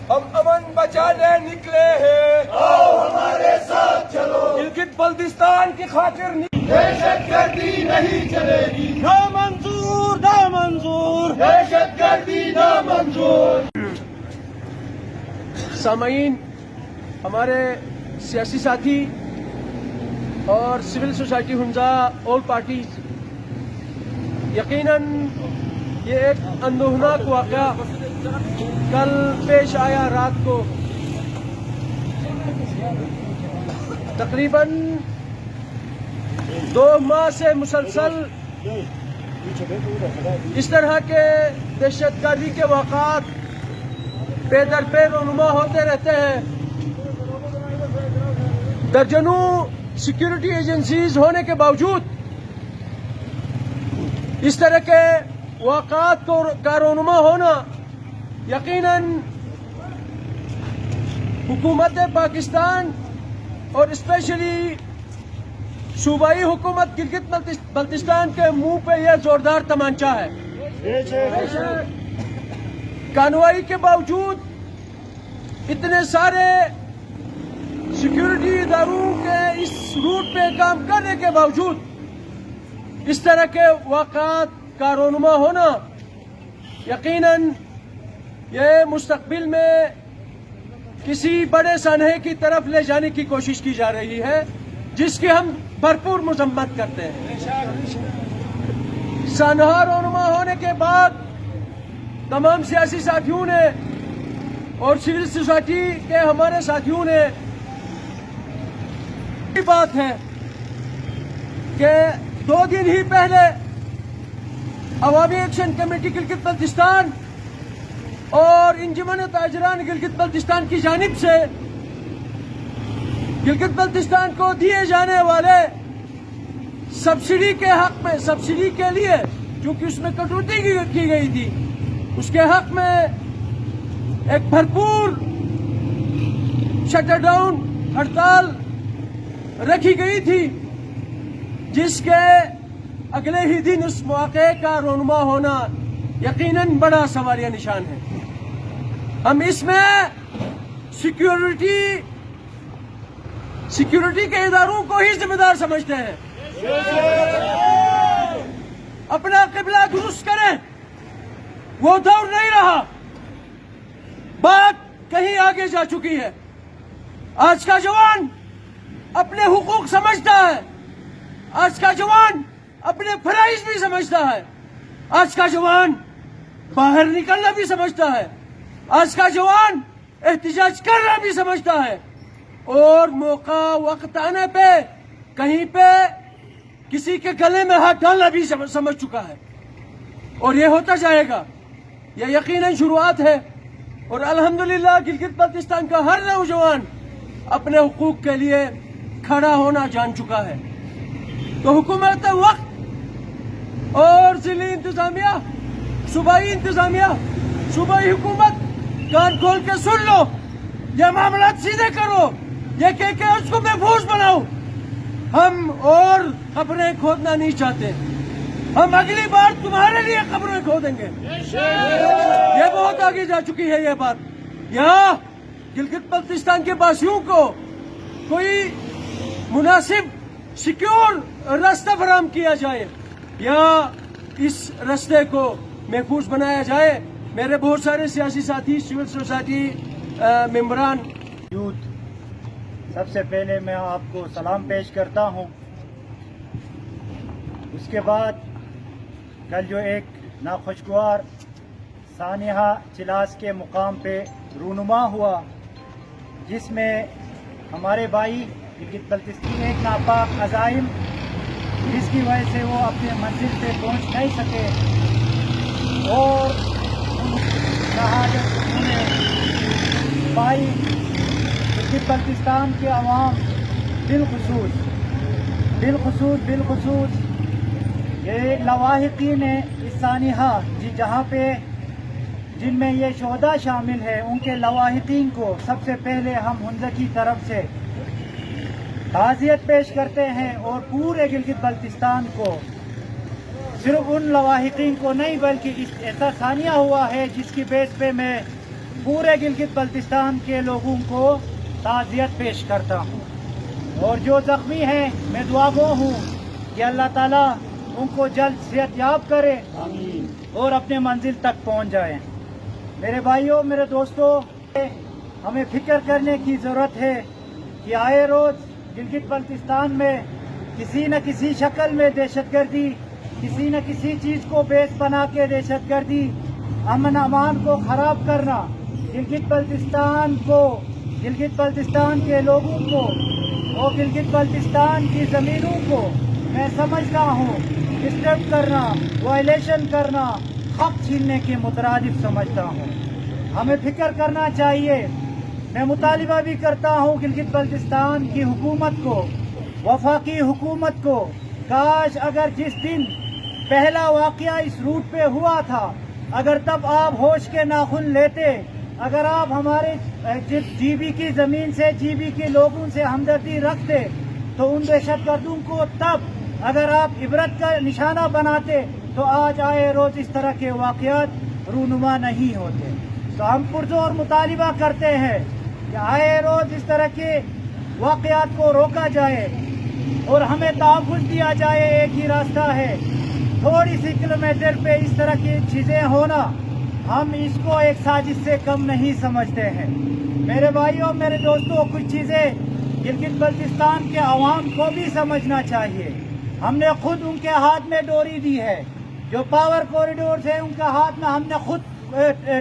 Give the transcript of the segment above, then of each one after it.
हम अमन बचाने निकले हैं, आओ हमारे साथ चलो। गिलगित बल्तिस्तान की खातिर दहशतगर्दी नहीं चलेगी, ना मंजूर ना मंजूर, दहशतगर्दी ना मंजूर। सामीन, हमारे सियासी साथी और civil society Hunza all parties, यकीनन ये एक अंदोहनाक वाक़या कल पेश आया रात को। तकरीबन 2 माह से मुसलसल इस तरह के दहशतगर्दी के वाक़ात बेदर पे रोनुमा होते रहते हैं। दर्जनों सिक्योरिटी एजेंसीज होने के बावजूद इस तरह के वाक़ात का रोनुमा होना यकीनन हुकूमत पाकिस्तान और स्पेशली सूबाई हुकूमत गिलगित बल्तिस्तान के मुंह पे यह जोरदार तमांचा है। कार्रवाई के बावजूद इतने सारे सिक्योरिटी इदारों के इस रूट पे काम करने के बावजूद इस तरह के वाक़ात का रोनुमा होना यकीनन ये मुस्तकबिल में किसी बड़े सानहे की तरफ ले जाने की कोशिश की जा रही है, जिसकी हम भरपूर मजम्मत करते हैं। सानहा रोनुमा होने के बाद तमाम सियासी साथियों ने और सिविल सोसाइटी के हमारे साथियों ने बात है कि 2 दिन ही पहले अवामी एक्शन कमेटी गिलगित बल्तिस्तान और इंजमन ताजरान गिलगित बल्तिस्तान की जानिब से गिलगित बल्तिस्तान को दिए जाने वाले सब्सिडी के हक में, सब्सिडी के लिए क्योंकि उसमें कटौती की गई थी, उसके हक में एक भरपूर शटर डाउन हड़ताल रखी गई थी, जिसके अगले ही दिन उस मौके का रोनुमा होना यकीनन बड़ा सवालिया निशान है। हम इसमें सिक्योरिटी के इदारों को ही जिम्मेदार समझते हैं। अपना किबला दुरुस्त करें, वो दौर नहीं रहा, बात कहीं आगे जा चुकी है। आज का जवान अपने हुकूक समझता है, आज का जवान अपने फराइज भी समझता है, आज का जवान बाहर निकलना भी समझता है, आज का जवान एहतिजाज करना भी समझता है और मौका वक्त आने पे कहीं पे किसी के गले में हाथ डालना भी समझ चुका है। और ये होता जाएगा, यह यकीनन शुरुआत है। और अल्हम्दुलिल्लाह गिलगित बल्तिस्तान का हर नौजवान अपने हुकूक के लिए खड़ा होना जान चुका है। तो हुकूमत वक्त और जिली इंतजामिया, सूबाई इंतजामिया, सूबाई हुकूमत कान खोल के सुन लो, ये मामला सीधे करो, ये के उसको महफूज बनाओ। हम और कब्रें खोदना नहीं चाहते, हम अगली बार तुम्हारे लिए कब्रें खोदेंगे। ये बहुत आगे जा चुकी है ये बात। यहाँ गिलगित बल्तिस्तान के वासियों को कोई मुनासिब सिक्योर रास्ता फराहम किया जाए या इस रास्ते को महफूज बनाया जाए। मेरे बहुत सारे सियासी साथी, सिविल सोसाइटी मेंबरान, यूथ, सबसे पहले मैं आपको सलाम पेश करता हूं। उसके बाद कल जो एक नाखुशगवार सानिहा चिलास के मुकाम पे रूनुमा हुआ, जिसमें हमारे भाई गिलगित बल्तिस्तान एक नापाक अज़ाइम, जिसकी वजह से वो अपने मंजिल पे पहुंच नहीं सके और शहादत उन्हें पाई। गिलगित बल्तिस्तान के अवाम बिलखुसूस ये लवाहिकीन इस सानिहा जहाँ पे जिनमें ये शोहदा शामिल है, उनके लवाहिकीन को सबसे पहले हम हुंजा की तरफ से ताज़ियत पेश करते हैं और पूरे गिलगित बल्तिस्तान को, सिर्फ उन लवाहिकीन को नहीं बल्कि ऐसा सानिया हुआ है जिसकी बेस पे मैं पूरे गिलगित बल्तिस्तान के लोगों को ताज़ियत पेश करता हूँ। और जो ज़ख्मी हैं मैं दुआगो हूँ कि अल्लाह ताला उनको जल्द सेहतयाब करे और अपने मंजिल तक पहुँच जाएं। मेरे भाइयों, मेरे दोस्तों, हमें फिक्र करने की ज़रूरत है कि आए रोज़ गिलगित बल्तिस्तान में किसी न किसी शक्ल में दहशतगर्दी, किसी न किसी चीज़ को बेस बना के दहशतगर्दी, अमन अमान को ख़राब करना, गिलगित बल्तिस्तान के लोगों को और गिलगित बल्तिस्तान की ज़मीनों को मैं समझता हूँ डिस्टर्ब करना, वायलेशन करना, हक छीनने के मुतरादिफ समझता हूँ। हमें फिक्र करना चाहिए। मैं मुतालिबा भी करता हूँ गिलगित बल्तिस्तान की हुकूमत को, वफाकी हुकूमत को, काश अगर जिस दिन पहला वाक़या इस रूट पे हुआ था, अगर तब आप होश के नाखून लेते, अगर आप हमारे जीबी की ज़मीन से, जीबी के लोगों से हमदर्दी रखते, तो उन दहशतगर्दों को तब अगर आप इबरत का निशाना बनाते, तो आज आए रोज़ इस तरह के वाक़यात रूनुमा नहीं होते। तो हम पुरजोर मुतालिबा करते हैं कि आए रोज़ इस तरह के वाक़यात को रोका जाए और हमें तहफ़्फ़ुज़ दिया जाए। एक ही रास्ता है, थोड़ी सी किलोमीटर पे इस तरह की चीज़ें होना, हम इसको एक साजिश से कम नहीं समझते हैं। मेरे भाइयों, मेरे दोस्तों, कुछ चीज़ें गिलगित बल्तिस्तान के अवाम को भी समझना चाहिए। हमने खुद उनके हाथ में डोरी दी है, जो पावर कॉरिडोर है उनके हाथ में हमने खुद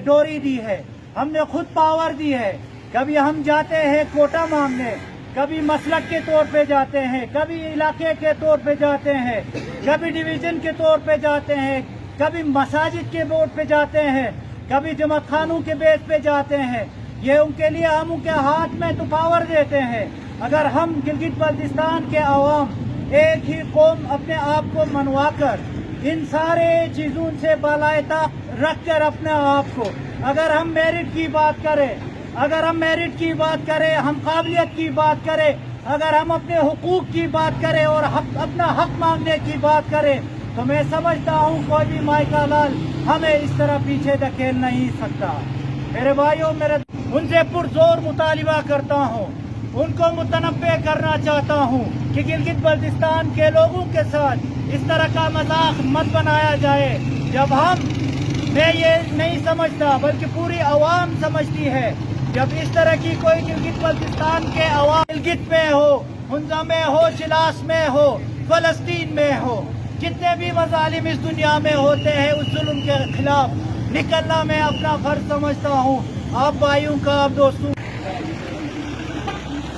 डोरी दी है, हमने खुद पावर दी है। कभी हम जाते हैं कोटा मांगने, कभी मसलक के तौर पे जाते हैं, कभी इलाके के तौर पे जाते हैं, कभी डिवीजन के तौर पे जाते हैं, कभी मसाजिद के बोर्ड पे जाते हैं, कभी जमात खानों के बेस पे जाते हैं। ये उनके लिए हम उनके हाथ में तो पावर देते हैं। अगर हम गिलगित बल्तिस्तान के अवाम एक ही कौम अपने आप को मनवा कर इन सारे चीज़ों से बालायता रख कर अपने आप को, अगर हम मेरिट की बात करें, हम काबिलियत की बात करें, अगर हम अपने हुकूक की बात करें और अपना हक मांगने की बात करें, तो मैं समझता हूँ कोई भी माई का लाल हमें इस तरह पीछे धकेल नहीं सकता। मेरे भाइयों, उनसे पुरजोर मुतालिबा करता हूँ, उनको मुतनब्बे करना चाहता हूँ कि गिलगित बल्तिस्तान के लोगों के साथ इस तरह का मजाक मत बनाया जाए। जब मैं ये नहीं समझता बल्कि पूरी आवाम समझती है, जब इस तरह की कोई गिलगित बल्तिस्तान के अवाम गिलगित में हो, हुंजा में हो, चिलास में हो, फलस्तीन में हो, जितने भी मजालिम इस दुनिया में होते हैं, उस जुल्म के खिलाफ निकलना मैं अपना फर्ज समझता हूँ। आप भाइयों का, आप दोस्तों,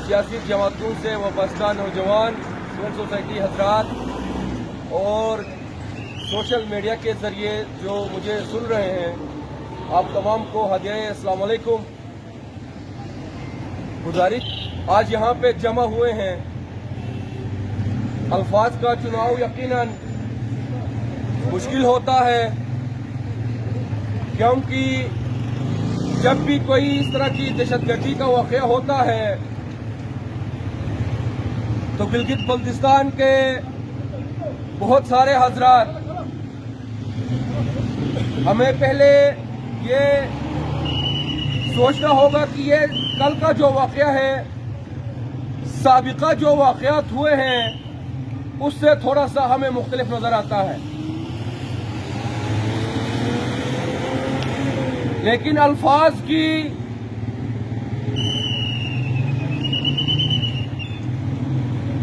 सियासी जमातों से वाबस्ता नौजवान, सिविल सोसाइटी हजरात और सोशल मीडिया के ज़रिए जो मुझे सुन रहे हैं, आप तमाम को हदिया अस्सलाम वालेकुम। गुजारिश, आज यहाँ पे जमा हुए हैं, अल्फाज का चुनाव यकीनन मुश्किल होता है, क्योंकि जब भी कोई इस तरह की दहशतगर्दी का वाक़या होता है तो गिलगित बल्तिस्तान के बहुत सारे हजरात हमें पहले ये सोचना होगा कि ये कल का जो वाक़या है, साबिका जो वाक़यात हुए हैं, उससे थोड़ा सा हमें मुख्तलिफ नजर आता है। लेकिन अल्फाज की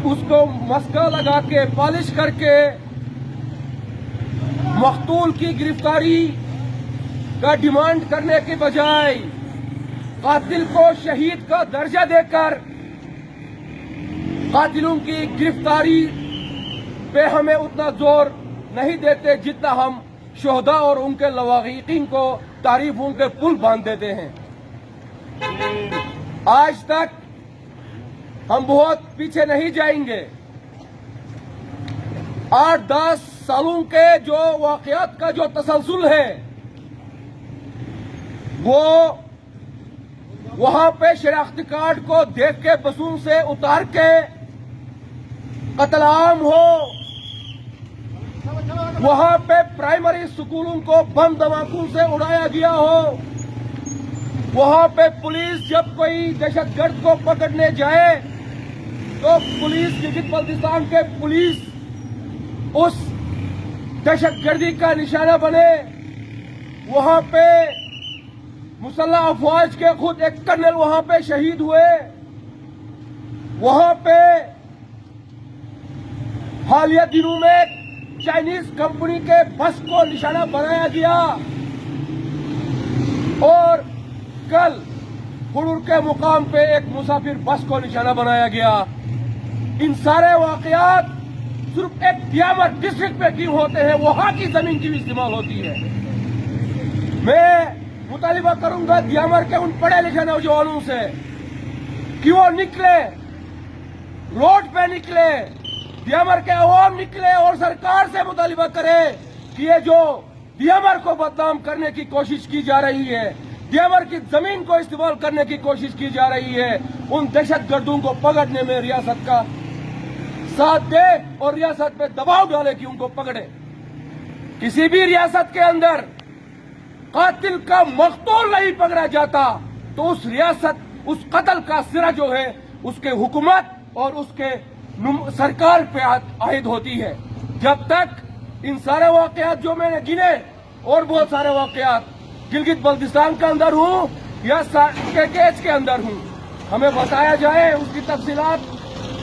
उसको मस्का लगा के, पॉलिश करके मकतूल की गिरफ्तारी का डिमांड करने के बजाय कातिल को शहीद का दर्जा देकर कातिलों की गिरफ्तारी पे हमें उतना जोर नहीं देते जितना हम शोहदा और उनके लवाक़ीन को तारीफों के पुल बांध देते हैं। आज तक हम बहुत पीछे नहीं जाएंगे। 8-10 सालों के जो वाक़यात का जो तसलसल है, वो वहां पे शनाख्ती कार्ड को देख के बसों से उतार के कत्ल-आम हो, वहां पे प्राइमरी स्कूलों को बम धमाकों से उड़ाया गया हो, वहां पे पुलिस जब कोई दहशतगर्द को पकड़ने जाए तो पुलिस, गिलगित बल्तिस्तान के पुलिस उस दहशतगर्दी का निशाना बने। वहां पे मुसल्लह अफवाज के खुद एक कर्नल वहां पे शहीद हुए। वहां पे हालिया दिनों में चाइनीज कंपनी के बस को निशाना बनाया गया और कल हुडूर के मुकाम पे एक मुसाफिर बस को निशाना बनाया गया। इन सारे वाकयात सिर्फ एक दियामर डिस्ट्रिक्ट में क्यों होते हैं, वहां की जमीन की भी इस्तेमाल होती है। मैं मुतालिबा करूंगा दियामर के उन पढ़े लिखे नौजवानों से कि वो निकले, रोड पे निकले, दियामर के अवाम निकले और सरकार से मुतालिबा करे कि ये जो दियामर को बदनाम करने की कोशिश की जा रही है, दियामर की जमीन को इस्तेमाल करने की कोशिश की जा रही है, उन दहशतगर्दों को पकड़ने में रियासत का साथ दे और रियासत पे दबाव डाले कि उनको पकड़े। किसी भी रियासत के अंदर कातिल का मकतूल नहीं पकड़ा जाता तो उस रियासत, उस कत्ल का सिरा जो है उसके हुकूमत और उसके सरकार पे आयद होती है। जब तक इन सारे वाकयात जो मैंने गिने और बहुत सारे वाकयात गिलगित बल्तिस्तान के अंदर हूँ या केकेएच के अंदर हूँ, हमें बताया जाए, उसकी तफसीलात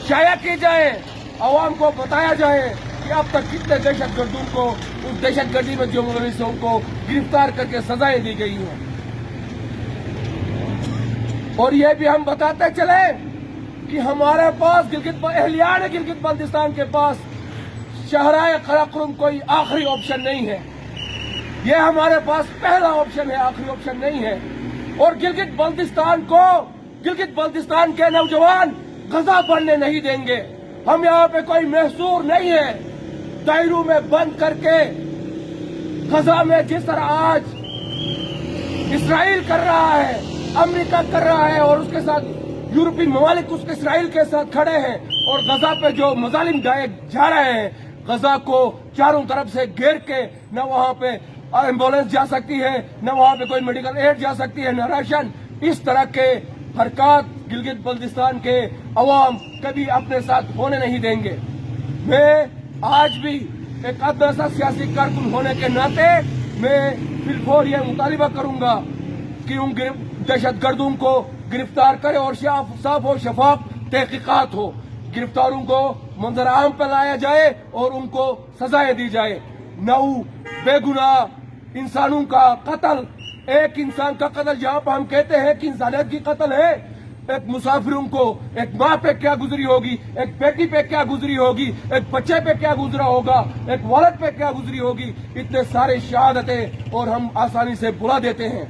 शाया की जाए, अवाम को बताया जाए कि अब तक कितने दहशतगर्दों को उस दहशतगर्दी में जो मुलविसों को गिरफ्तार करके सजाएं दी गई हैं। और ये भी हम बताते चले कि हमारे पास एहलियान गिलगित बल्तिस्तान के पास शहराए कराकुरम कोई आखिरी ऑप्शन नहीं है। ये हमारे पास पहला ऑप्शन है, आखिरी ऑप्शन नहीं है। और गिलगित बल्तिस्तान के नौजवान गजा बनने नहीं देंगे। हम यहाँ पे कोई महसूर नहीं है दायरों में बंद करके गजा में जिस तरह आज इसराइल कर रहा है, अमेरिका कर रहा है और उसके साथ यूरोपीय ममालिक उसके इसराइल के साथ खड़े हैं और गजा पे जो मजालिम ढाए जा रहे हैं, गजा को चारों तरफ से घेर के न वहां पे एम्बुलेंस जा सकती है, न वहां पे कोई मेडिकल एड जा सकती है, न राशन। इस तरह के हरकत गिलगित बल्तिस्तान के अवाम कभी अपने साथ होने नहीं देंगे। मैं आज भी एक अदना सियासी कारकुन होने के नाते मैं फिलफौर ये मुतालिबा करूंगा कि उन दहशतगर्दों को गिरफ्तार करे और साफ और शफाफ तहकीकात हो, गिरफ्तारों को मंजर आम पर लाया जाए और उनको सजाएं दी जाए। 9 बेगुनाह इंसानों का कत्ल, एक इंसान का कत्ल जहां पर हम कहते हैं कि इंसानियत की कत्ल है, एक मुसाफिरों को, एक माँ पे क्या गुजरी होगी, एक बेटी पे क्या गुजरी होगी, एक बच्चे पे क्या गुजरा होगा, एक वालिद पे क्या गुजरी होगी, इतने सारे शहादतें और हम आसानी से बुला देते हैं,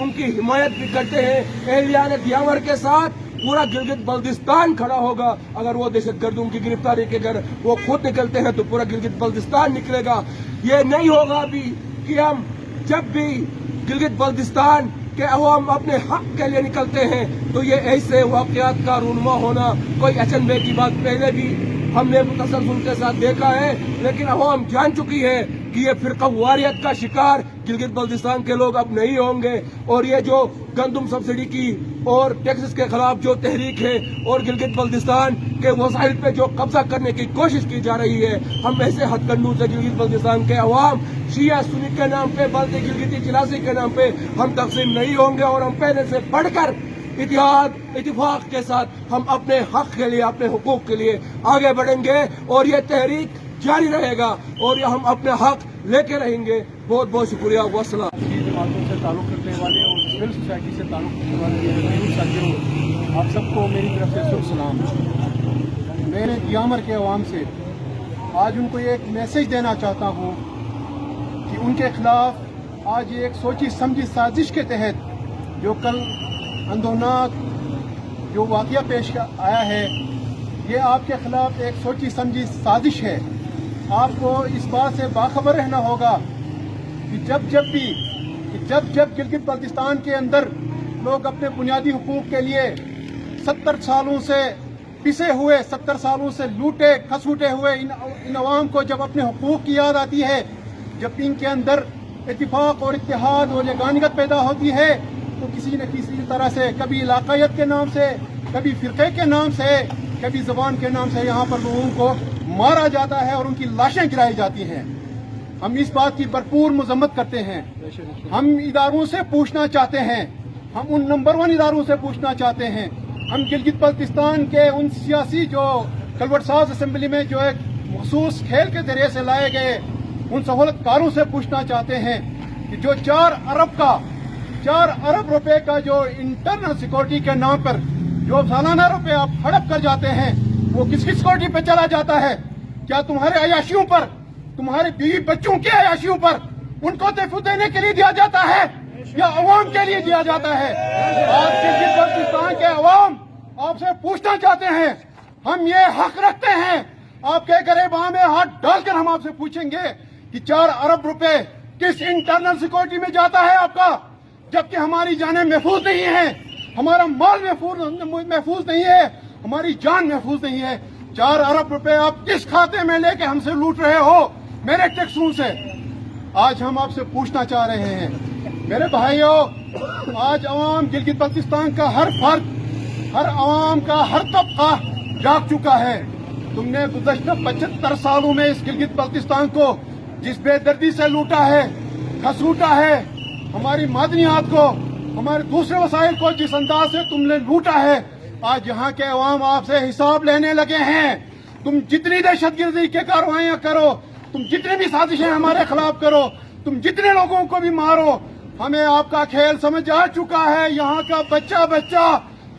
उनकी हिमायत भी करते हैं। एहलियान दियामर के साथ पूरा गिलगित बल्तिस्तान खड़ा होगा। अगर वो दहशतगर्दों की गिरफ्तारी के अगर वो खुद निकलते हैं तो पूरा गिलगित बल्तिस्तान निकलेगा। ये नहीं होगा अभी कि हम जब भी गिलगित बल्तिस्तान के अवाम अपने हक के लिए निकलते हैं तो ये ऐसे वाकयात का रूनुमा होना कोई अचंभे की बात पहले भी हमने तसलसल के साथ देखा है, लेकिन अवाम जान चुकी है कि ये फिरकावारियत का शिकार गिलगित बल्तिस्तान के लोग अब नहीं होंगे। और ये जो गंदम सब्सिडी की और टैक्सेस के खिलाफ जो तहरीक है और गिलगित बल्तिस्तान के वसाइल पे जो कब्जा करने की कोशिश की जा रही है, हम ऐसे हथकंडों से गिलगित बल्तिस्तान के अवाम शिया सुन्नी के नाम पे, बल्कि गिलगिती चिलासी के नाम पे हम तकसीम नहीं होंगे। और हम पहले से बढ़कर इतिहाद इत्तेफाक के साथ हम अपने हक के लिए, अपने हुकूक के लिए आगे बढ़ेंगे और ये तहरीक जारी रहेगा और हम अपने हक लेके रहेंगे। बहुत बहुत शुक्रिया। वसला जमातों से ताल्लुक़ रखने वाले और सिविल सोसाइटी से ताल्लुक़ रखने वाले मेरे साथियों, आप सबको मेरी तरफ से शुभ सलाम। मैंने दियामर के अवाम से आज उनको एक मैसेज देना चाहता हूँ कि उनके खिलाफ आज एक सोची समझी साजिश के तहत जो कल अंदोनाक जो वाक़या पेश आया है, ये आपके खिलाफ एक सोची समझी साजिश है। आपको इस बात से बाखबर रहना होगा कि जब गिलगित बल्तिस्तान के अंदर लोग अपने बुनियादी हुकूक के लिए 70 सालों से पिसे हुए, 70 सालों से लूटे खसूटे हुए इन अवाम को जब अपने हुकूक की याद आती है, जब इनके अंदर इत्तिफाक और इत्तेहाद और यगानियत पैदा होती है तो किसी न किसी तरह से कभी इलाकायत के नाम से, कभी फ़िरक़े के नाम से, कभी ज़बान के नाम से यहाँ पर लोगों को मारा जाता है और उनकी लाशें गिराई जाती हैं। हम इस बात की भरपूर मजम्मत करते हैं। हम इदारों से पूछना चाहते हैं, हम उन नंबर 1 इदारों से पूछना चाहते हैं, हम गिलगित बल्तिस्तान के उन सियासी जो कलवट साज असम्बली में जो एक मखसूस खेल के जरिए से लाए गए उन सहूलतकारों से पूछना चाहते हैं कि जो 4 अरब रुपए का जो इंटरनल सिक्योरिटी के नाम पर जो सालाना रुपए आप हड़प कर जाते हैं वो किसकी सिक्योरिटी पे चला जाता है? क्या तुम्हारे अयाशियों पर, तुम्हारे बीवी बच्चों के अयाशियों पर उनको तहफ़्फ़ुज़ देने के लिए दिया जाता है या अवाम के लिए दिया जाता है? आज गिलगित बल्तिस्तान के अवाम आपसे पूछना चाहते हैं, हम ये हक रखते हैं, आपके गरेबां में हाथ डालकर हम आपसे पूछेंगे कि 4 अरब रुपए किस इंटरनल सिक्योरिटी में जाता है आपका, जबकि हमारी जानें महफूज नहीं है, हमारा माल महफूज नहीं है, हमारी जान महफूज नहीं है। 4 अरब रुपए आप किस खाते में लेके हमसे लूट रहे हो मेरे टैक्सों से? आज हम आपसे पूछना चाह रहे हैं मेरे भाइयों, आज अवाम गिलगित बल्तिस्तान का हर फर्द, हर अवाम का हर तबका जाग चुका है। तुमने गुज़श्ता 75 सालों में इस गिलगित बल्तिस्तान को जिस बेदर्दी से लूटा है, खसूटा है, हमारी मादनियात को, हमारे दूसरे वसाइल को जिस अंदाज से तुमने लूटा है, आज यहाँ के अवाम आपसे हिसाब लेने लगे हैं। तुम जितनी दहशतगर्दी के कार्रवाइयाँ करो, तुम जितनी भी साजिशें हमारे खिलाफ करो, तुम जितने लोगों को भी मारो, हमें आपका खेल समझ आ चुका है। यहाँ का बच्चा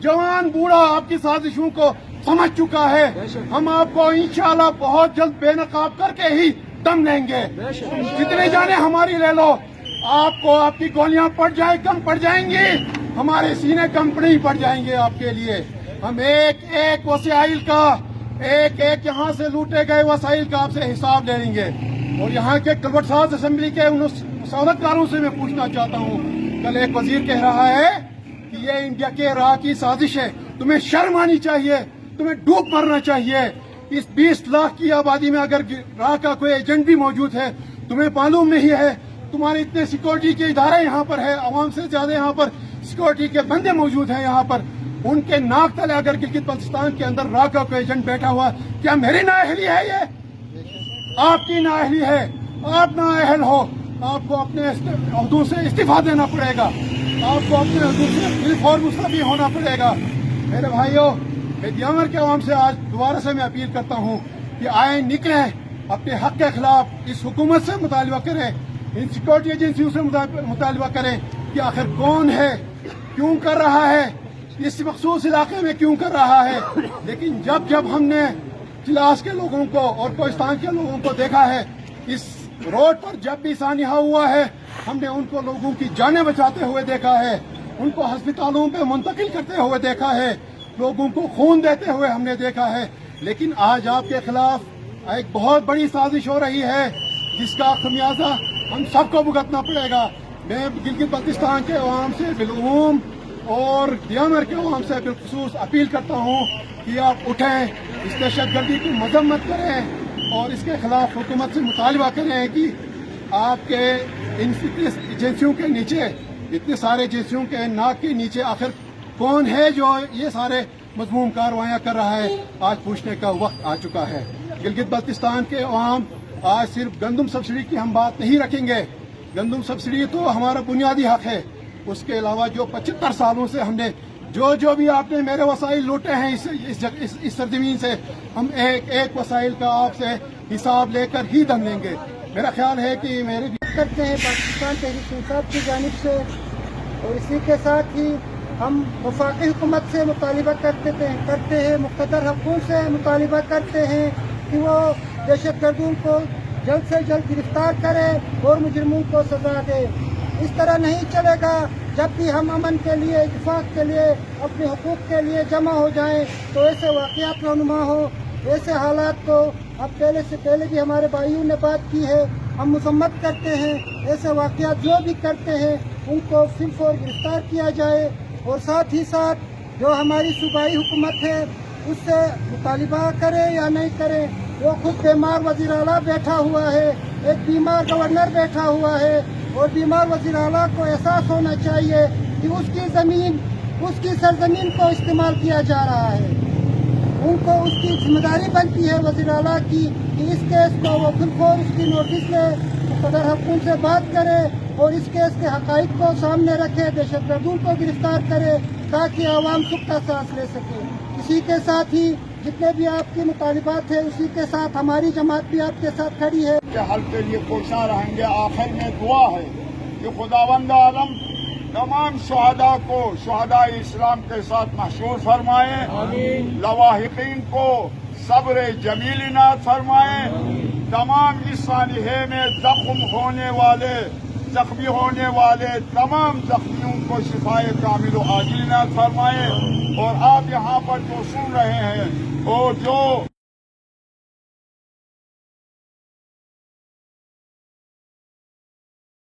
जवान बूढ़ा आपकी साजिशों को समझ चुका है। हम आपको इंशाल्लाह बहुत जल्द बेनकाब करके ही दम लेंगे। जितने जाने हमारी ले लो, आपको आपकी गोलियां पड़ जाए कम पड़ जाएंगी, हमारे सीने कम नहीं पड़ जाएंगे आपके लिए। हम एक एक वसाइल का, एक एक यहाँ से लूटे गए वसाइल का आपसे हिसाब ले लेंगे। और यहाँ के कलवट साज असेंबली के उन सौदतकारों से मैं पूछना चाहता हूँ, कल एक वजीर कह रहा है कि ये इंडिया के राह की साजिश है। तुम्हें शर्म आनी चाहिए, तुम्हें डूब मरना चाहिए। इस 20 लाख की आबादी में अगर राह का कोई एजेंट भी मौजूद है, तुम्हें मालूम नहीं है? तुम्हारे इतने सिक्योरिटी के इदारे यहाँ पर है, आवाम से ज्यादा यहाँ पर सिक्योरिटी के बंदे मौजूद हैं यहाँ पर। उनके नाक तले अगर गिलगित बल्तिस्तान के अंदर राह का कोई एजेंट बैठा हुआ, क्या मेरी नाअहली है? ये आपकी नाअहली है, आप नाअहल हो। आपको अपने अहदों से इस्तीफा देना पड़ेगा, आपको अपने अहदों से बिलफौर मुस्तफी होना पड़ेगा। मेरे भाइयों, मैं दियामर के अवाम से आज दोबारा से मैं अपील करता हूँ कि आए निकले, अपने हक के खिलाफ इस हुकूमत से मुतालबा करें, इन सिक्योरिटी एजेंसियों से मुतालबा करें कि आखिर कौन है, क्यों कर रहा है, इस मखसूस इलाके में क्यों कर रहा है। लेकिन जब हमने चिलास के लोगों को और कोहिस्तान के लोगों को देखा है, इस रोड पर जब भी सानिहा हुआ है, हमने उनको लोगों की जानें बचाते हुए देखा है, उनको अस्पतालों पे मुंतकिल करते हुए देखा है, लोगों को खून देते हुए हमने देखा है। लेकिन आज आपके खिलाफ एक बहुत बड़ी साजिश हो रही है, जिसका खमियाजा हम सबको भुगतना पड़ेगा। मैं गिलगित बल्तिस्तान के अवाम से बिलूम और दियामर के अवाम से बिलखुसूस अपील करता हूँ कि आप उठें, इस दहशतगर्दी की मजम्मत करें और इसके खिलाफ हुकूमत से मुतालबा करें कि आपके इन एजेंसियों के नीचे, इतने सारे एजेंसियों के नाक के नीचे आखिर कौन है जो ये सारे मजमूम कार्रवाइयाँ कर रहा है। आज पूछने का वक्त आ चुका है। गिलगित बल्तिस्तान के अवाम आज सिर्फ गंदम सब्सिडी की हम बात नहीं रखेंगे। गंदम सब्सिडी तो हमारा बुनियादी हक है, उसके अलावा जो 75 सालों से हमने जो भी आपने मेरे वसाइल लूटे हैं इस सरजमीन से, हम एक एक वसाइल का आपसे हिसाब लेकर ही दम लेंगे। मेरा ख्याल है कि मेरे करते हैं पाकिस्तान तहरीक इंसाफ की जानिब से, और इसी के साथ ही हम वफाकी हुकूमत से मुतालिबा करते हैं, मुक़्तदर हुकूमत से मुतालिबा करते हैं कि वो दहशतगर्दों को जल्द से जल्द गिरफ्तार करें और मुजरिमों को सजा दे। इस तरह नहीं चलेगा। जब भी हम अमन के लिए, इत्तेफाक के लिए, अपने हुकूक के लिए जमा हो जाएं, तो ऐसे वाक़यात रहनुमा हो, ऐसे हालात को अब पहले से पहले भी हमारे भाइयों ने बात की है, हम मजम्मत करते हैं। ऐसे वाक़यात जो भी करते हैं उनको फिलफौर गिरफ्तार किया जाए, और साथ ही साथ जो हमारी सूबाई हुकूमत है उससे मुतालिबा करें या नहीं करें। वो खुद बीमार वज़ीर आला बैठा हुआ है, एक बीमार गवर्नर बैठा हुआ है, اور بیمار وزیر اعلیٰ کو احساس ہونا چاہیے کہ اس کی زمین، اس کی سرزمین کو استعمال کیا جا رہا ہے. ان کو اس کی ذمہ داری بنتی ہے وزیر اعلیٰ کی کہ اس کیس کو وہ بالفور اس کی نوٹس لے، صدر حکومت سے بات کرے اور اس کیس کے حقائق کو سامنے رکھے، دہشت گردوں کو گرفتار کرے تاکہ عوام سکتا سانس لے سکے. اسی کے ساتھ ہی جتنے بھی آپ کے مطالبات ہیں اسی کے ساتھ ہماری جماعت بھی آپ کے ساتھ کھڑی ہے. کے حل کے لیے کوشاں رہیں گے. آخر میں دعا ہے کہ خداوند عالم تمام شہداء کو شہداء اسلام کے ساتھ محشور فرمائے، لواحقین کو صبر جمیل عنایت فرمائے، تمام اس سانحے میں زخمی ہونے والے تمام زخمیوں کو شفائے کامل و عاجل عنایت فرمائے. اور آپ یہاں پر جو سن رہے ہیں اور جو